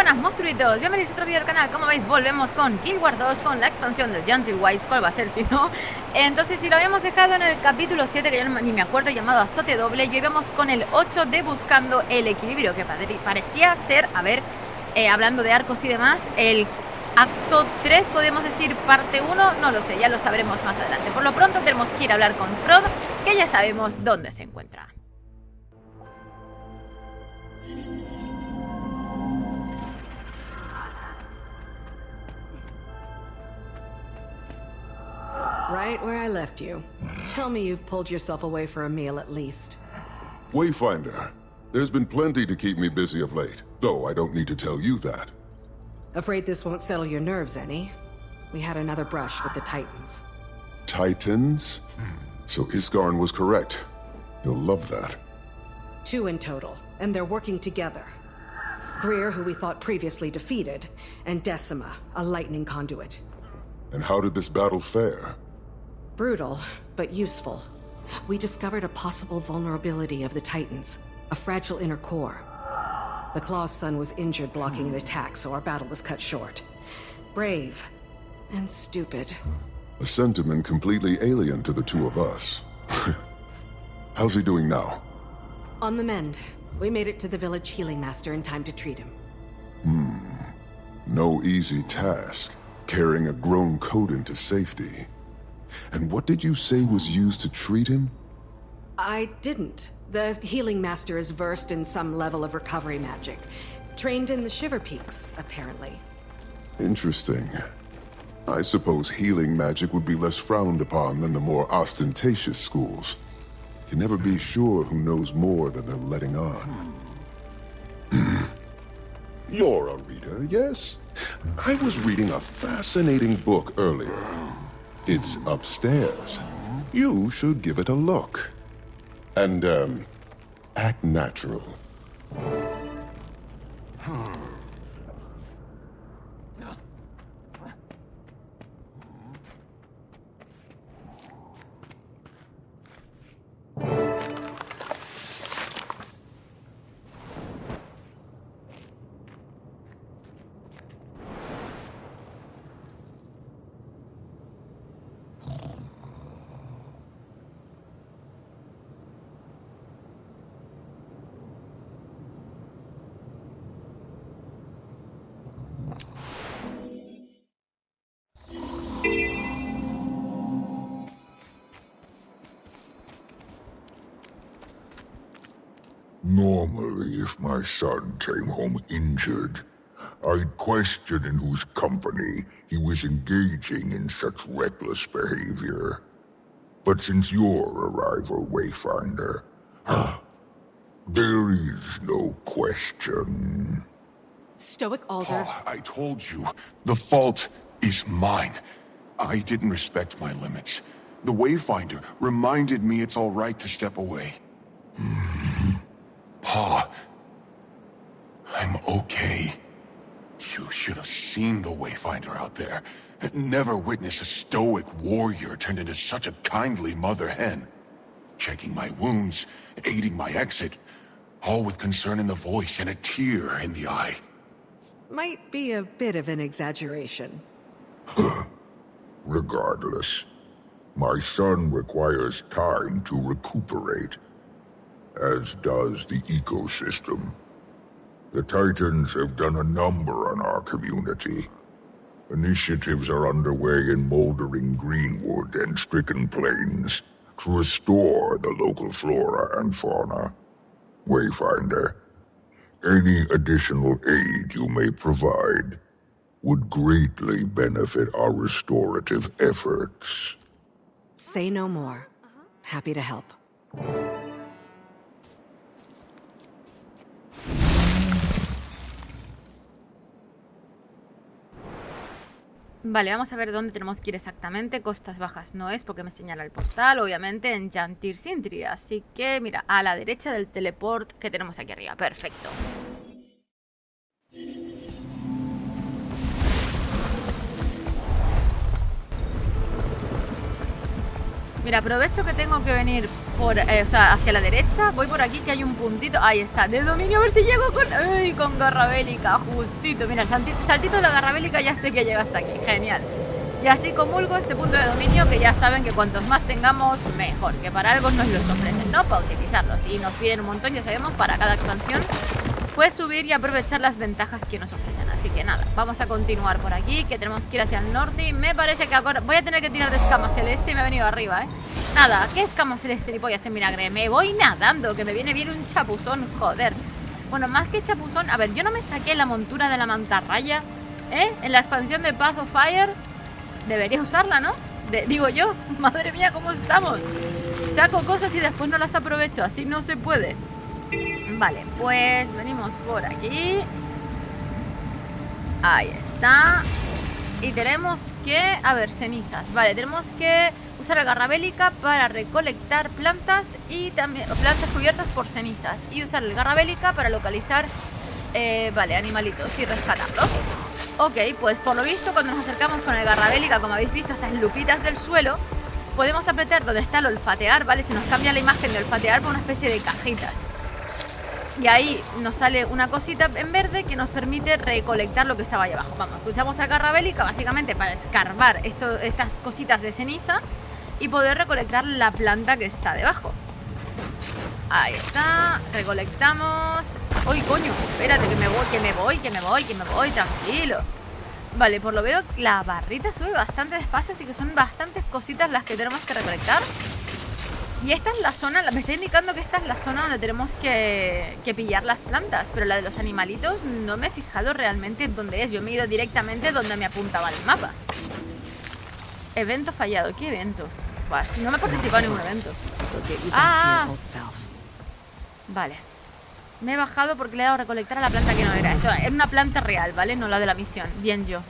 buenas monstruitos, bienvenidos a otro vídeo del canal. Como veis volvemos con Guild Wars 2, con la expansión del Janthir. ¿Cuál va a ser si no? Entonces si lo habíamos dejado en el capítulo 7, que ya ni me acuerdo, llamado Azote Doble, y hoy vamos con el 8 de Buscando el Equilibrio, que parecía ser, a ver, hablando de arcos y demás, el acto 3, podemos decir parte 1, no lo sé, ya lo sabremos más adelante. Por lo pronto tenemos que ir a hablar con Frode, que ya sabemos dónde se encuentra. Right where I left you. Tell me you've pulled yourself away for a meal at least. Wayfinder, there's been plenty to keep me busy of late, though I don't need to tell you that. Afraid this won't settle your nerves any? We had another brush with the Titans. Titans? So Isgarn was correct. You'll love that. 2 in total, and they're working together. Greer, who we thought previously defeated, and Decima, a lightning conduit. And how did this battle fare? Brutal, but useful. We discovered a possible vulnerability of the Titans, a fragile inner core. The Claw's son was injured blocking an attack, so our battle was cut short. Brave, and stupid. A sentiment completely alien to the two of us. How's he doing now? On the mend. We made it to the village healing master in time to treat him. No easy task, carrying a grown Coden to safety. And what did you say was used to treat him? I didn't. The healing master is versed in some level of recovery magic. Trained in the Shiver Peaks, apparently. Interesting. I suppose healing magic would be less frowned upon than the more ostentatious schools. Can never be sure who knows more than they're letting on. You're a reader, yes? I was reading a fascinating book earlier. It's upstairs. You should give it a look. And, act natural. Normally, if my son came home injured, I'd question in whose company he was engaging in such reckless behavior. But since your arrival, Wayfinder, there is no question. Stoic Alder. Oh, I told you, the fault is mine. I didn't respect my limits. The Wayfinder reminded me it's all right to step away. Pa, I'm okay. You should have seen the Wayfinder out there. Never witnessed a stoic warrior turned into such a kindly mother hen. Checking my wounds, aiding my exit, all with concern in the voice and a tear in the eye. Might be a bit of an exaggeration. Regardless, my son requires time to recuperate, as does the ecosystem. The Titans have done a number on our community. Initiatives are underway in Moldering Greenwood and Stricken Plains to restore the local flora and fauna. Wayfinder, any additional aid you may provide would greatly benefit our restorative efforts. Say no more. Happy to help. Vale, vamos a ver dónde tenemos que ir exactamente. Costas Bajas no es porque me señala el portal, obviamente en Janthir Sintri. Así que, mira, a la derecha del teleport que tenemos aquí arriba. Perfecto. Mira, aprovecho que tengo que venir por, o sea, hacia la derecha. Voy por aquí que hay un puntito. Ahí está, de dominio, a ver si llego con garra bélica, justito. Mira, el saltito de la garra bélica ya sé que llega hasta aquí, genial. Y así comulgo este punto de dominio, que ya saben que cuantos más tengamos, mejor. Que para algo nos los ofrecen, no para utilizarlos. Y nos piden un montón, ya sabemos, para cada expansión. Puedes subir y aprovechar las ventajas que nos ofrecen. Así que nada, vamos a continuar por aquí, que tenemos que ir hacia el norte. Y me parece que ahora voy a tener que tirar de escama celeste y me ha venido arriba, ¿eh? Nada, ¿qué escama celeste ni pollas en vinagre? Me voy nadando, que me viene bien un chapuzón, joder. Bueno, más que chapuzón, a ver, yo no me saqué la montura de la mantarraya, ¿eh? En la expansión de Path of Fire. Debería usarla, ¿no? Digo yo, madre mía, ¿cómo estamos? Saco cosas y después no las aprovecho, así no se puede. Vale, pues venimos por aquí. Ahí está. Y tenemos que... A ver, cenizas. Vale, tenemos que usar la garra bélica para recolectar plantas y también plantas cubiertas por cenizas. Y usar el garra bélica para localizar, vale, animalitos y rescatarlos. Ok, pues por lo visto cuando nos acercamos con el garra bélica, como habéis visto, estas lupitas del suelo, podemos apretar donde está el olfatear, ¿vale? Se nos cambia la imagen de olfatear por una especie de cajitas. Y ahí nos sale una cosita en verde que nos permite recolectar lo que estaba ahí abajo. Vamos, usamos la garra bélica básicamente para escarbar estas cositas de ceniza y poder recolectar la planta que está debajo. Ahí está, recolectamos. ¡Uy, coño! Espérate, que me voy, tranquilo. Vale, por lo veo la barrita sube bastante despacio, así que son bastantes cositas las que tenemos que recolectar. Y esta es la zona, me está indicando que esta es la zona donde tenemos que pillar las plantas. Pero la de los animalitos no me he fijado realmente dónde es. Yo me he ido directamente donde me apuntaba el mapa. Evento fallado, ¿qué evento? Buah, si no me he participado en ningún evento. Vale. Me he bajado porque le he dado a recolectar a la planta que no era. Eso era una planta real, ¿vale? No la de la misión. Bien yo.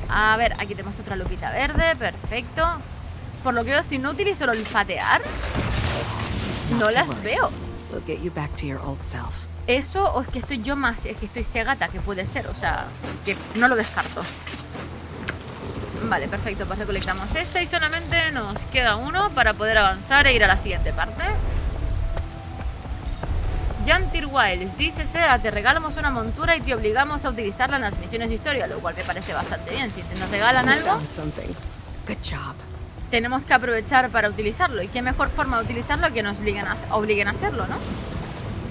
A ver, aquí tenemos otra lupita verde, perfecto. Por lo que veo, si no utilizo el olfatear, no las veo. Eso, o es que estoy yo más, es que estoy cegata, que puede ser, o sea, que no lo descarto. Vale, perfecto, pues recolectamos esta y solamente nos queda uno para poder avanzar e ir a la siguiente parte. Janthir dice: te regalamos una montura y te obligamos a utilizarla en las misiones de historia, lo cual me parece bastante bien. Si nos regalan algo, tenemos que aprovechar para utilizarlo. Y qué mejor forma de utilizarlo que nos obliguen a hacerlo, ¿no?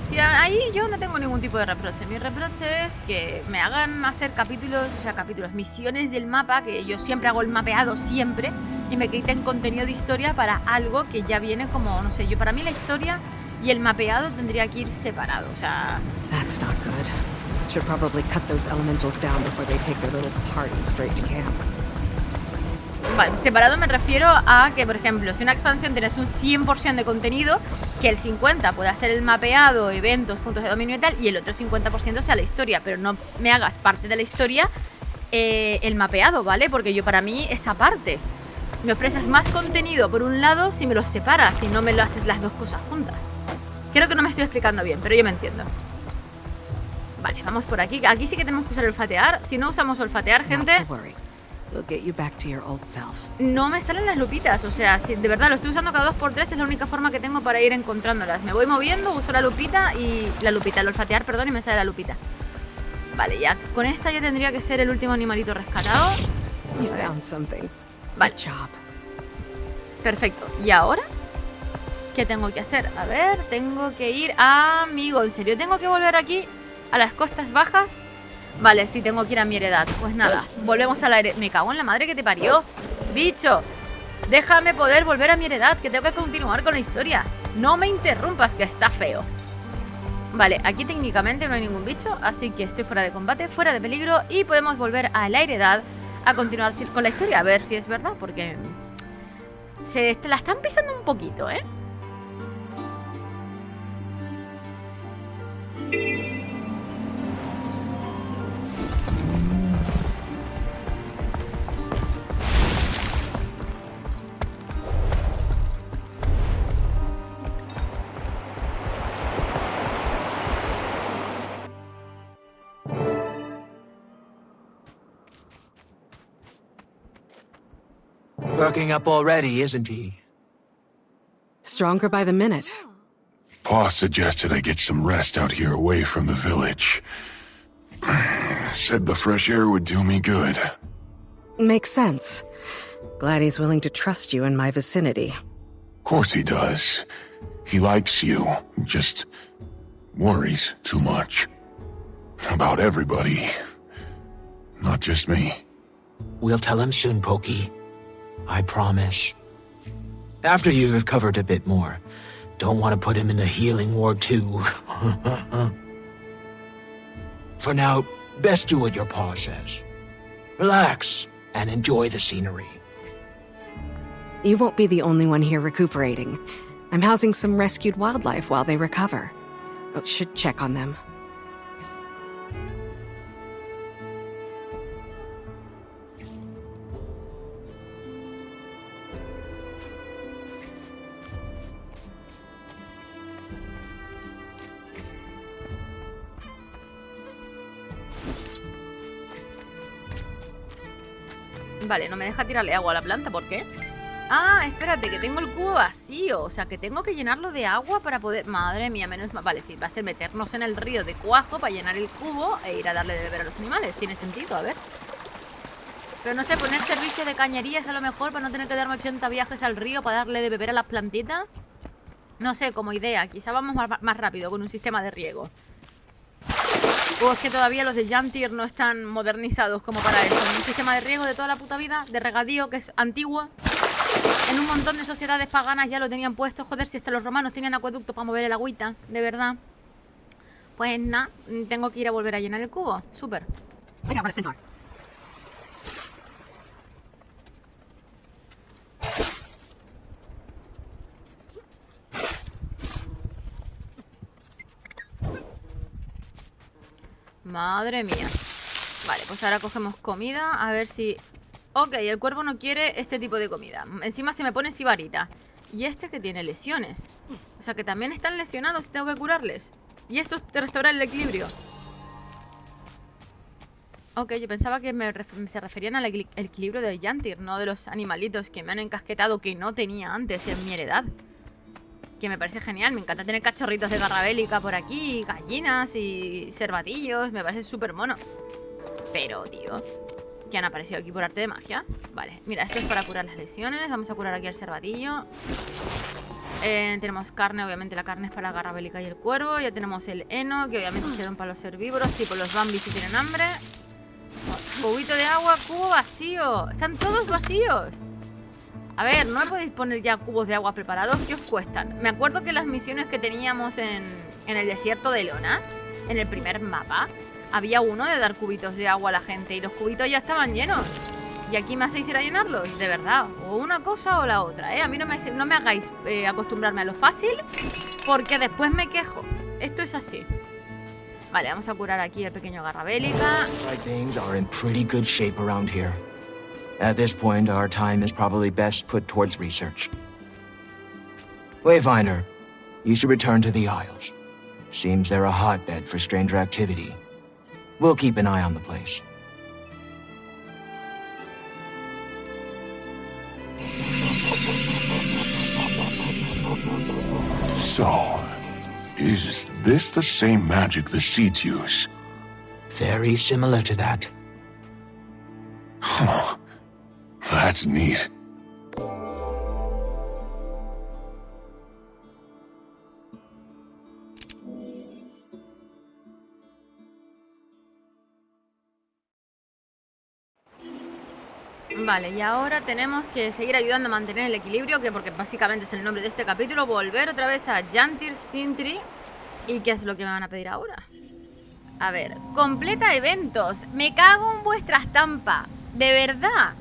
Si ahí yo no tengo ningún tipo de reproche. Mi reproche es que me hagan hacer misiones del mapa, que yo siempre hago el mapeado siempre, y me quiten contenido de historia para algo que ya viene como, no sé, para mí la historia y el mapeado tendría que ir separado, o sea... That's not good. Should probably cut those elementals down before they take their little party straight to camp. Vale, separado me refiero a que, por ejemplo, si una expansión tienes un 100% de contenido, que el 50% pueda ser el mapeado, eventos, puntos de dominio y tal, y el otro 50% sea la historia, pero no me hagas parte de la historia el mapeado, ¿vale? Porque para mí esa parte me ofreces más contenido por un lado si me los separas, si no me lo haces las dos cosas juntas. Creo que no me estoy explicando bien, pero yo me entiendo. Vale, vamos por aquí. Aquí sí que tenemos que usar olfatear. Si no usamos olfatear, gente, no me salen las lupitas. O sea, si de verdad lo estoy usando cada 2x3, es la única forma que tengo para ir encontrándolas. Me voy moviendo, uso la lupita y... el olfatear, perdón, y me sale la lupita. Vale, ya con esta ya tendría que ser el último animalito rescatado. Vale. Perfecto. ¿Y ahora? ¿Qué tengo que hacer? A ver, tengo que ir... amigo, ¿en serio tengo que volver aquí? ¿A las costas bajas? Vale, sí, tengo que ir a mi heredad. Pues nada, volvemos al aire. Me cago en la madre que te parió. Bicho, déjame poder volver a mi heredad, que tengo que continuar con la historia. No me interrumpas, que está feo. Vale, aquí técnicamente no hay ningún bicho, así que estoy fuera de combate, fuera de peligro, y podemos volver a la heredad a continuar con la historia. A ver si es verdad, porque se la están pisando un poquito, ¿eh? Perking up already, isn't he? Stronger by the minute. Pa suggested I get some rest out here away from the village. Said the fresh air would do me good. Makes sense. Glad he's willing to trust you in my vicinity. Of course he does. He likes you, just worries too much. About everybody. Not just me. We'll tell him soon, Pokey. I promise. After you've recovered a bit more. Don't want to put him in the healing ward too. For now, best do what your paw says. Relax and enjoy the scenery. You won't be the only one here recuperating. I'm housing some rescued wildlife while they recover. Should check on them. Vale, no me deja tirarle agua a la planta, ¿por qué? Ah, espérate, que tengo el cubo vacío. O sea, que tengo que llenarlo de agua para poder... Madre mía, menos... Vale, sí, va a ser meternos en el río de cuajo para llenar el cubo e ir a darle de beber a los animales. Tiene sentido, a ver. Pero no sé, poner servicio de cañerías a lo mejor para no tener que darme 80 viajes al río para darle de beber a las plantitas. No sé, como idea. Quizá vamos más rápido con un sistema de riego. O es que todavía los de Janthir no están modernizados como para eso. Un sistema de riego de toda la puta vida, de regadío, que es antiguo. En un montón de sociedades paganas ya lo tenían puesto. Joder, si hasta los romanos tenían acueducto para mover el agüita, de verdad. Pues nada, tengo que ir a volver a llenar el cubo. Súper. Madre mía. Vale, pues ahora cogemos comida. A ver si... Ok, el cuervo no quiere este tipo de comida. Encima se me pone sibarita. Y este que tiene lesiones. O sea que también están lesionados y tengo que curarles. Y esto es restaurar el equilibrio. Ok, yo pensaba que se referían al equilibrio de Janthir, no de los animalitos que me han encasquetado que no tenía antes en mi heredad. Que me parece genial, me encanta tener cachorritos de garra bélica por aquí, gallinas y cervatillos, me parece súper mono. Pero, tío, que han aparecido aquí por arte de magia. Vale, mira, esto es para curar las lesiones, vamos a curar aquí al cervatillo. Tenemos carne, obviamente la carne es para la garra bélica y el cuervo. Ya tenemos el heno, que obviamente se dan para los herbívoros, tipo los bambis si tienen hambre. Cubito de agua, cubo vacío. Están todos vacíos. A ver, ¿no me podéis poner ya cubos de agua preparados? ¿Qué os cuestan? Me acuerdo que las misiones que teníamos en el desierto de Leona, en el primer mapa, había uno de dar cubitos de agua a la gente y los cubitos ya estaban llenos. Y aquí me hacéis ir a llenarlos, de verdad. O una cosa o la otra, ¿eh? A mí no me hagáis acostumbrarme a lo fácil, porque después me quejo. Esto es así. Vale, vamos a curar aquí el pequeño garra bélica. Things are in pretty good shape around here. At this point, our time is probably best put towards research. Wayfinder, you should return to the Isles. Seems they're a hotbed for stranger activity. We'll keep an eye on the place. So, is this the same magic the seeds use? Very similar to that. Huh. That's neat. Vale, y ahora tenemos que seguir ayudando a mantener el equilibrio, que porque básicamente es el nombre de este capítulo. Volver otra vez a Janthir Sintri. ¿Y qué es lo que me van a pedir ahora? A ver, completa eventos. Me cago en vuestra estampa. De verdad.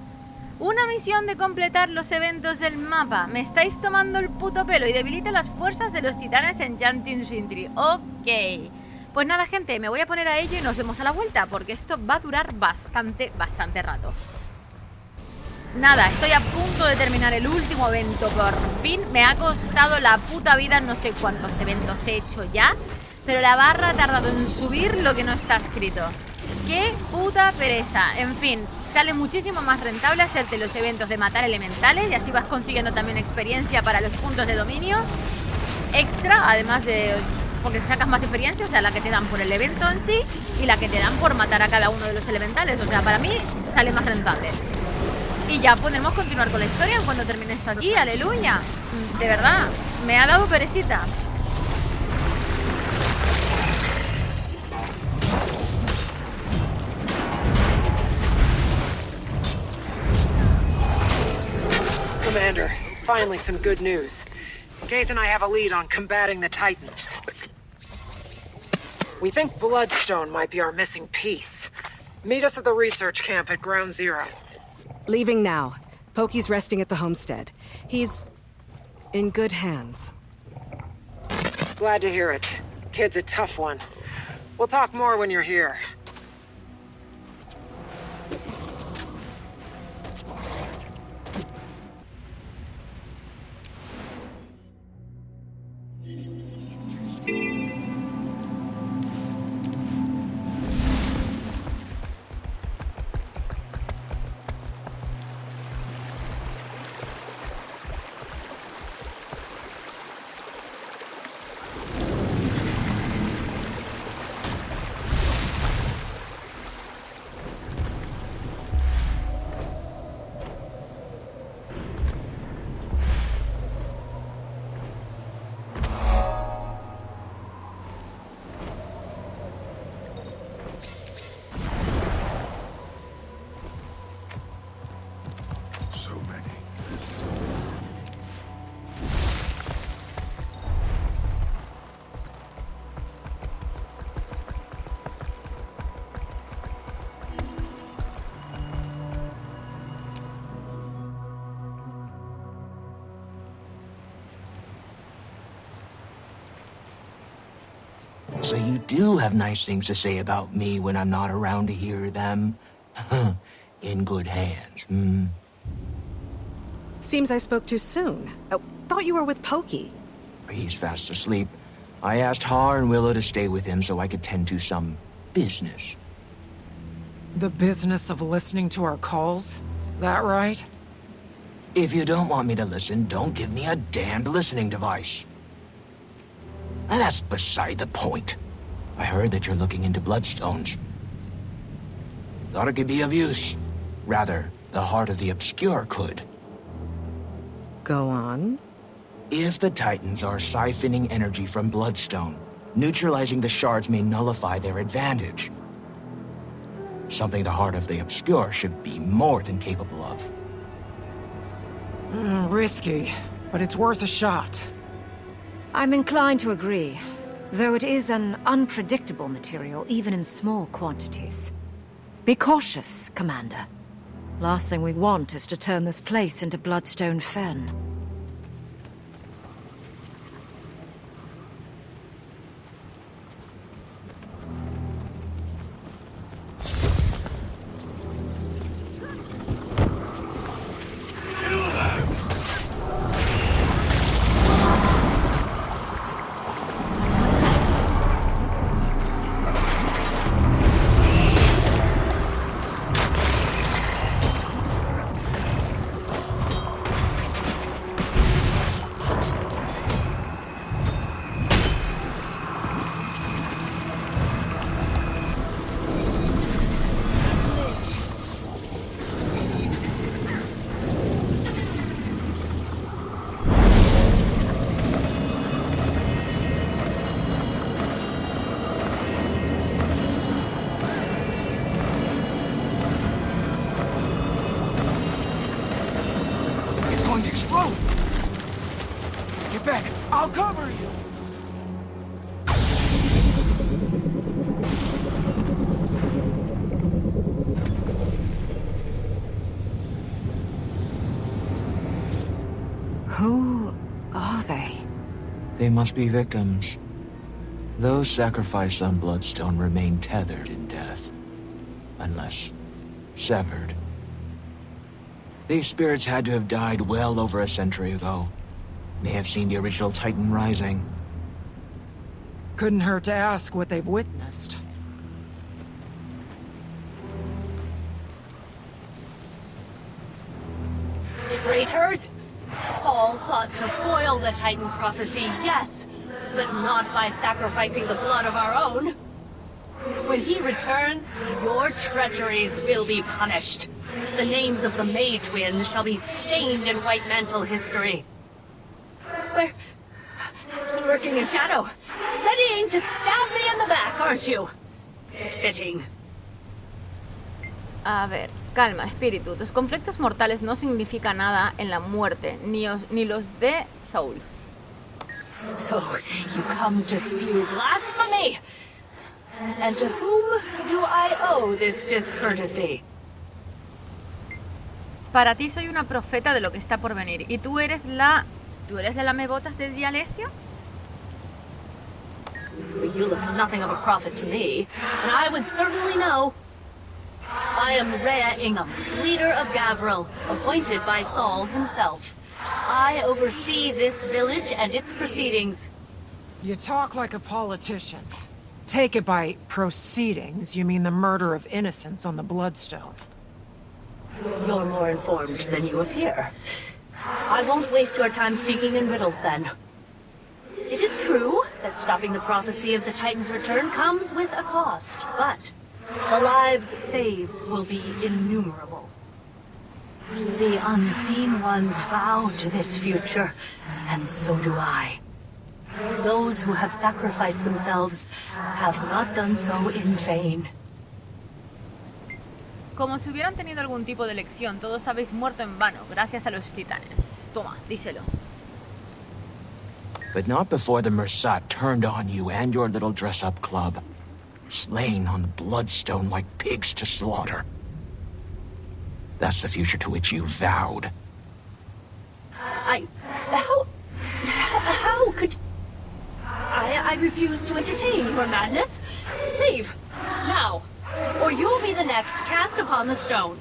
Una misión de completar los eventos del mapa. Me estáis tomando el puto pelo y debilita las fuerzas de los titanes en Janthir Sintri. Ok. Pues nada, gente, me voy a poner a ello y nos vemos a la vuelta, porque esto va a durar bastante rato. Nada, estoy a punto de terminar el último evento por fin. Me ha costado la puta vida, no sé cuántos eventos he hecho ya, pero la barra ha tardado en subir lo que no está escrito. ¡Qué puta pereza! En fin, Sale muchísimo más rentable hacerte los eventos de matar elementales y así vas consiguiendo también experiencia para los puntos de dominio extra, además de... porque sacas más experiencia, o sea, la que te dan por el evento en sí y la que te dan por matar a cada uno de los elementales. O sea, para mí sale más rentable. Y ya podemos continuar con la historia cuando termine esto aquí. ¡Aleluya! De verdad, me ha dado perecita. Commander, finally some good news. Kate and I have a lead on combating the Titans. We think Bloodstone might be our missing piece. Meet us at the research camp at Ground Zero. Leaving now. Pokey's resting at the homestead. He's in good hands. Glad to hear it. Kid's a tough one. We'll talk more when you're here. So you do have nice things to say about me when I'm not around to hear them? In good hands, hmm? Seems I spoke too soon. Thought you were with Pokey. He's fast asleep. I asked Har and Willow to stay with him so I could tend to some business. The business of listening to our calls? That right? If you don't want me to listen, don't give me a damned listening device. That's beside the point. I heard that you're looking into bloodstones. Thought it could be of use. Rather, the heart of the obscure could. Go on. If the Titans are siphoning energy from bloodstone, neutralizing the shards may nullify their advantage. Something the heart of the obscure should be more than capable of. Risky, but it's worth a shot. I'm inclined to agree, though it is an unpredictable material, even in small quantities. Be cautious, Commander. Last thing we want is to turn this place into Bloodstone Fen. Get back! I'll cover you! Who are they? They must be victims. Those sacrificed on Bloodstone remain tethered in death. Unless severed. These spirits had to have died well over a century ago. May have seen the original Titan rising. Couldn't hurt to ask what they've witnessed. traitors! Saul sought to foil the Titan prophecy, yes, but not by sacrificing the blood of our own. When he returns, your treacheries will be punished. The names of the May twins shall be stained in White Mantle history. We're lurking in shadow, readying to stab me in the back, aren't you? Fitting. A ver, calma, espíritu. Tus conflictos mortales no significan nada en la muerte, ni los de Saul. So, you come to spew blasphemy? And to whom do I owe this discourtesy? Para ti soy una profeta de lo que está por venir. ¿Y tú eres la lamebotas de Dialesio? You look nothing of a prophet to me, and I would certainly know. I am Rhea Ingham, leader of Gavril, appointed by Saul himself. I oversee this village and its proceedings. You talk like a politician. Take it by proceedings, you mean the murder of innocents on the Bloodstone. You're more informed than you appear. I won't waste your time speaking in riddles, then. It is true that stopping the prophecy of the Titan's return comes with a cost, but the lives saved will be innumerable. The unseen ones vow to this future, and so do I. Those who have sacrificed themselves have not done so in vain. Como si hubieran tenido algún tipo de elección, todos habéis muerto en vano, gracias a los titanes. Toma, díselo. But not before the Mersat turned on you and your little dress-up club. Slain on the Bloodstone like pigs to slaughter. That's the future to which you vowed. How could... I refuse to entertain your madness. Leave, now, or you'll be the next cast upon the stone.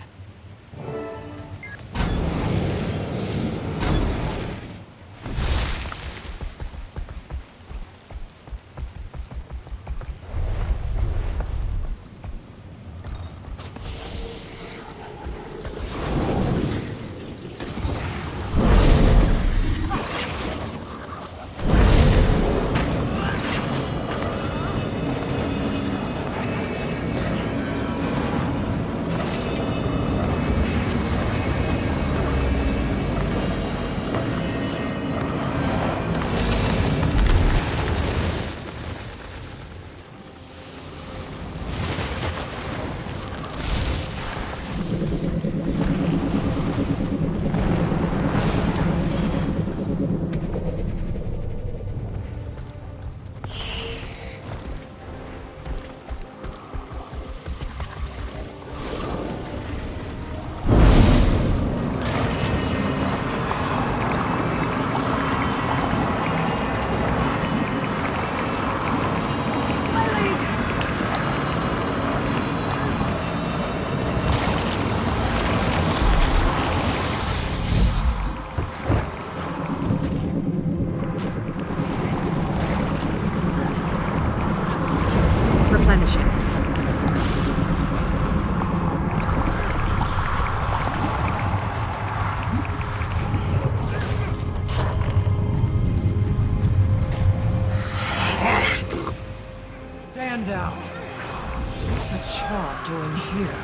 Stand down. What's a char doing here?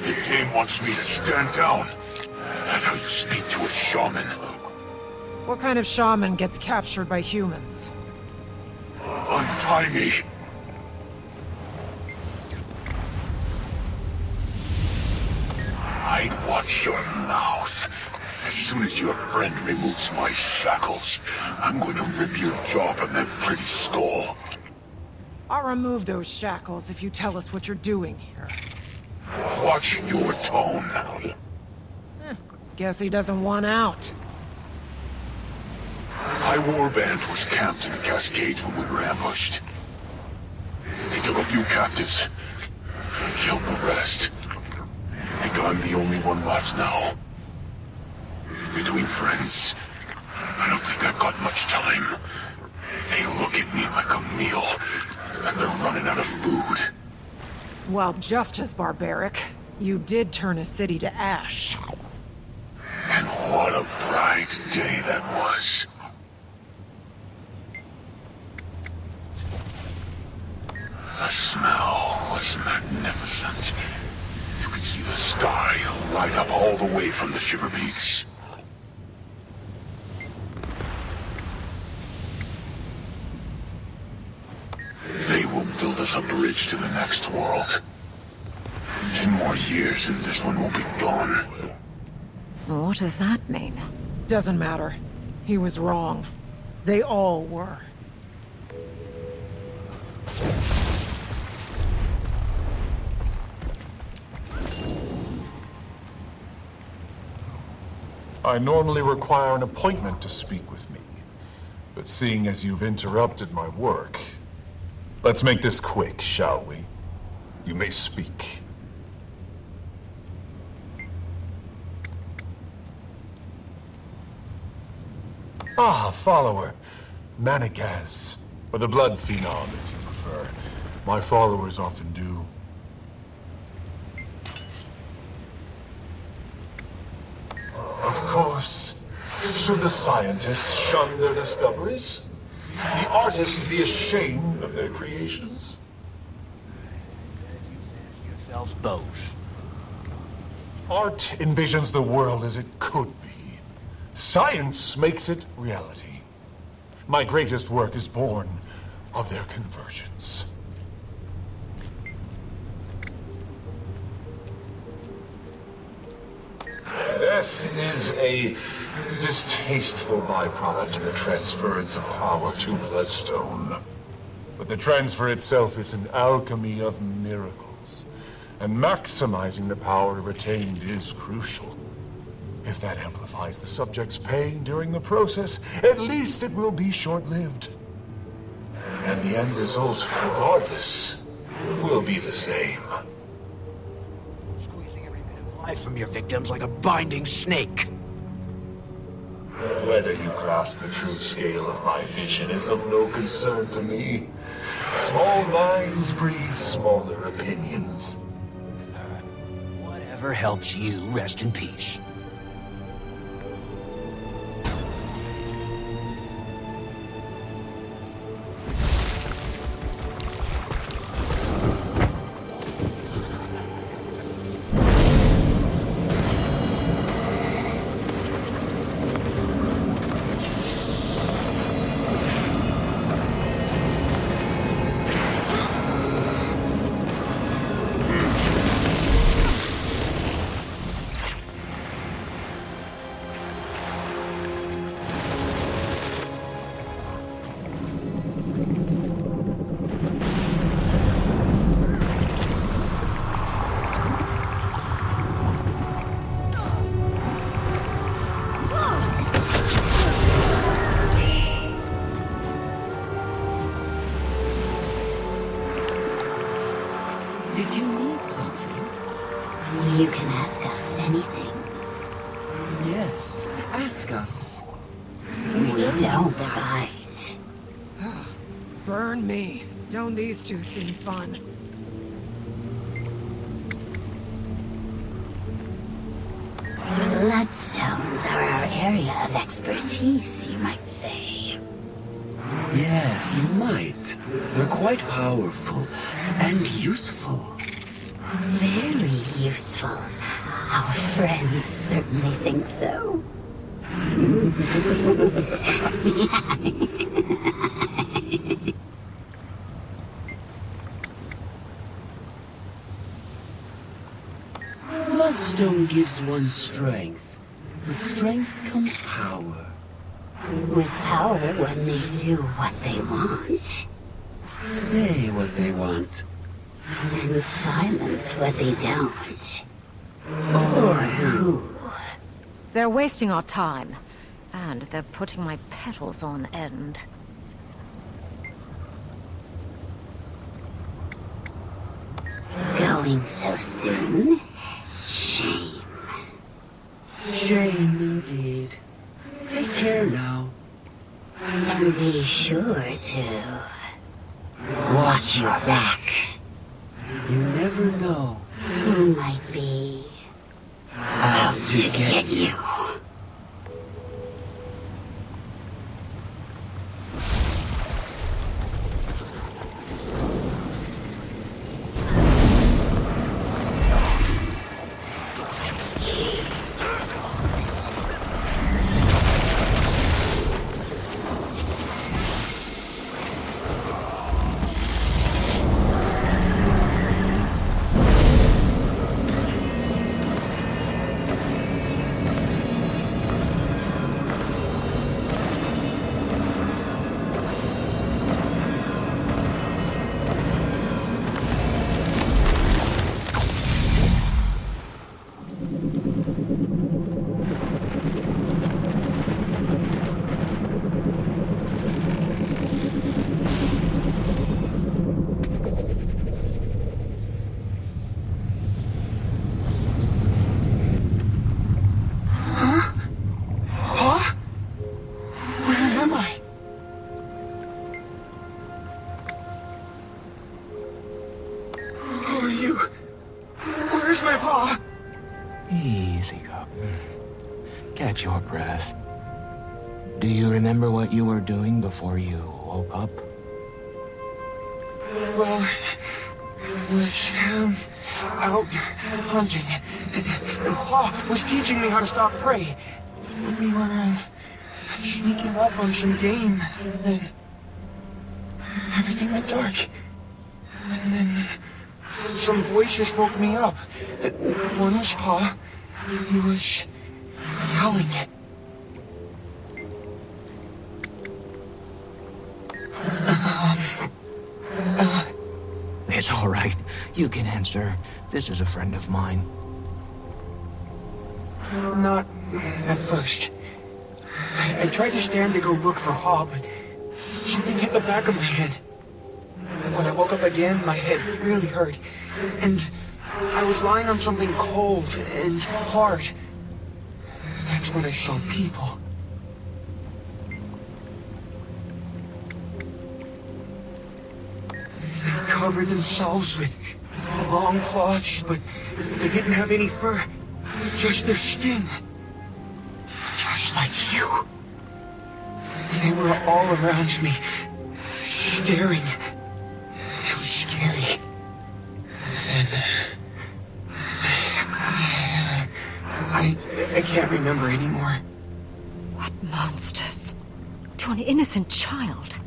The game wants me to stand down. That's how you speak to a shaman. What kind of shaman gets captured by humans? Untie me. I'd watch your mouth. As soon as your friend removes my shackles, I'm going to rip your jaw from that pretty skull. I'll remove those shackles if you tell us what you're doing here. Watch your tone. Guess he doesn't want out. My warband was camped in the Cascades when we were ambushed. They took a few captives, killed the rest. I think I'm the only one left now. Between friends, I don't think I've got much time. They look at me like a meal, and they're running out of food. Well, just as barbaric. You did turn a city to ash. And What a bright day that was. The smell was magnificent. You could see the sky light up all the way from the Shiver Peaks. They will build us a bridge to the next world. 10 more years and this one will be gone. What does that mean? Doesn't matter. He was wrong. They all were. I normally require an appointment to speak with me, but seeing as you've interrupted my work, let's make this quick, shall we? You may speak. Ah, follower. Manigaz, or the Blood Phenom, if you prefer. My followers often do. Of course. Should the scientists shun their discoveries? The artists be ashamed of their creations? Yourselves both. Art envisions the world as it could be. Science makes it reality. My greatest work is born of their convergence. Death is a distasteful byproduct in the transference of power to Bloodstone. But the transfer itself is an alchemy of miracles, and maximizing the power retained is crucial. If that amplifies the subject's pain during the process, at least it will be short-lived. And the end result, regardless, will be the same. Squeezing every bit of life from your victims like a binding snake. Whether you grasp the true scale of my vision is of no concern to me. Small minds breathe smaller opinions. Whatever helps you rest in peace. Did you need something? You can ask us anything. Yes, ask us. We don't bite. Burn me. Don't these two seem fun? Bloodstones are our area of expertise, you might say. Yes, you might. They're quite powerful and useful. Very useful. Our friends certainly think so. Bloodstone gives one strength. With strength comes power. With power, one may do what they want. Say what they want. And silence what they don't. Or who. They're wasting our time. And they're putting my petals on end. Going so soon? Shame. Shame indeed. Take care now. And be sure to watch your back. You never know Who might be how to get you. I? Who are you? Where's my paw? Easy, Cup. Catch your breath. Do you remember what you were doing before you woke up? Well, I was, out hunting. And Pa was teaching me how to stalk prey. We were, sneaking up on some game, and then everything went dark. And then some voices woke me up. One was Pa. He was yelling. It's all right. You can answer. This is a friend of mine. Not at first. I tried to stand to go look for Pa, but something hit the back of my head. When I woke up again, my head really hurt. And I was lying on something cold and hard. That's when I saw people. They covered themselves with long cloths, but they didn't have any fur. Just their skin. Just like you. They were all around me, staring. It was scary. Then... I can't remember anymore. What monsters? To an innocent child.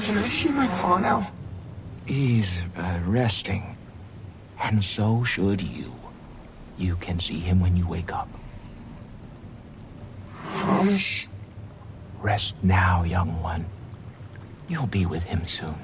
Can I see my paw now? He's resting. And so should you. You can see him when you wake up. Promise? Rest now, young one. You'll be with him soon.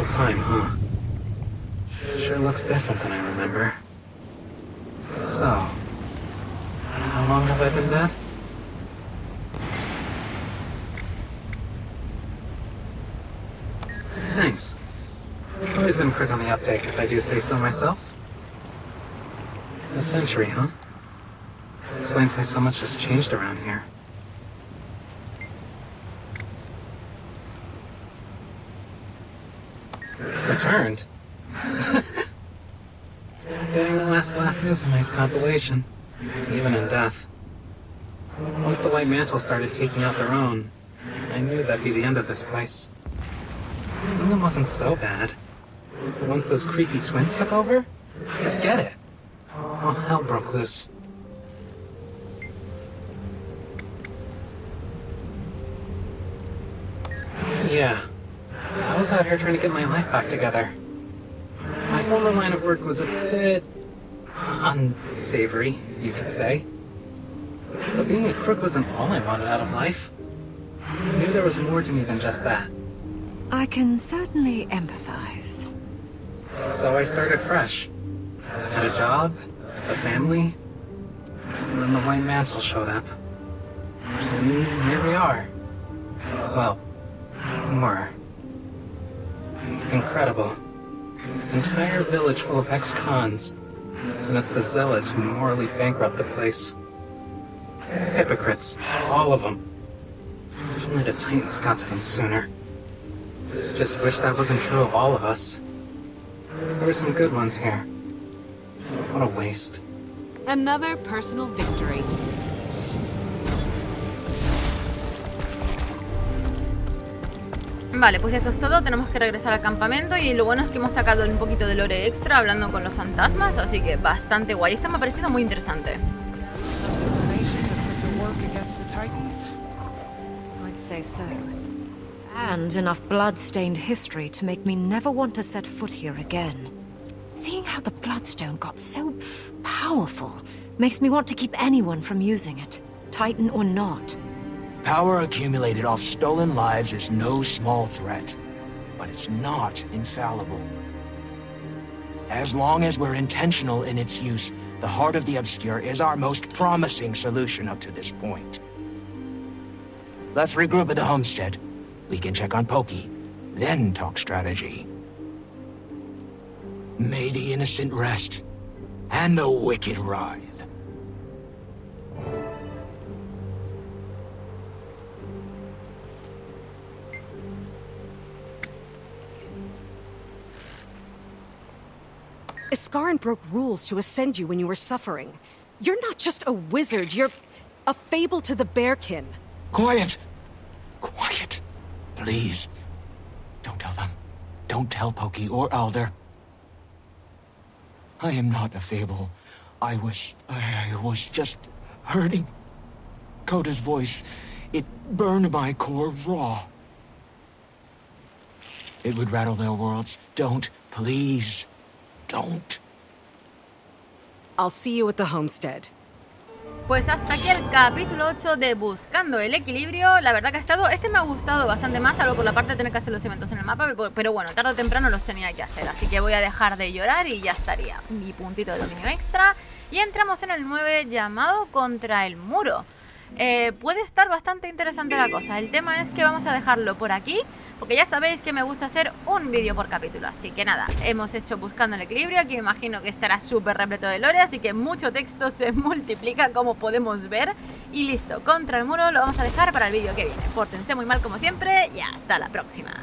Time, huh? Sure looks different than I remember. So, how long have I been dead? Thanks. I've always been quick on the uptake, if I do say so myself. A century, huh? Explains why so much has changed around here. Returned? Getting the last laugh is a nice consolation, even in death. Once the White Mantle started taking out their own, I knew that'd be the end of this place. England wasn't so bad. But once those creepy twins took over, forget it. All hell broke loose. Yeah. I was out here trying to get my life back together. My former line of work was a bit... unsavory, you could say. But being a crook wasn't all I wanted out of life. I knew there was more to me than just that. I can certainly empathize. So I started fresh. Had a job, a family, and then the White Mantle showed up. And here we are. Well, were. Incredible. Entire village full of ex-cons. And it's the zealots who morally bankrupt the place. Hypocrites. All of them. If only the Titans got to them sooner. Just wish that wasn't true of all of us. There were some good ones here. What a waste. Another personal victory. Vale, pues esto es todo, tenemos que regresar al campamento y lo bueno es que hemos sacado un poquito de lore extra hablando con los fantasmas, así que bastante guay. Esto me ha parecido muy interesante. I'd say so. And enough blood-stained history to make me never want to set foot here again. Seeing how the Bloodstone got so powerful makes me want to keep anyone from using it, Titan or not. Power accumulated off stolen lives is no small threat, but it's not infallible. As long as we're intentional in its use, the Heart of the Obscure is our most promising solution up to this point. Let's regroup at the homestead. We can check on Pokey, then talk strategy. May the innocent rest, and the wicked writhe. Iskarin broke rules to ascend you when you were suffering. You're not just a wizard, you're a fable to the Bearkin. Quiet! Quiet. Please. Don't tell them. Don't tell Pokey or Alder. I am not a fable. I was just hurting. Coda's voice, it burned my core raw. It would rattle their worlds. Don't, please. Don't. I'll see you at the homestead. Pues hasta aquí el capítulo 8 de Buscando el Equilibrio. La verdad que ha estado... Este me ha gustado bastante más, salvo por la parte de tener que hacer los eventos en el mapa, pero bueno, tarde o temprano los tenía que hacer, así que voy a dejar de llorar y ya estaría. Mi puntito de dominio extra. Y entramos en el 9 llamado Contra el Muro. Puede estar bastante interesante la cosa. El tema es que vamos a dejarlo por aquí, porque ya sabéis que me gusta hacer un vídeo por capítulo. Así que nada, hemos hecho Buscando el Equilibrio. Aquí me imagino que estará súper repleto de lore, así que mucho texto se multiplica, como podemos ver. Y listo, Contra el Muro lo vamos a dejar para el vídeo que viene. Pórtense muy mal como siempre y hasta la próxima.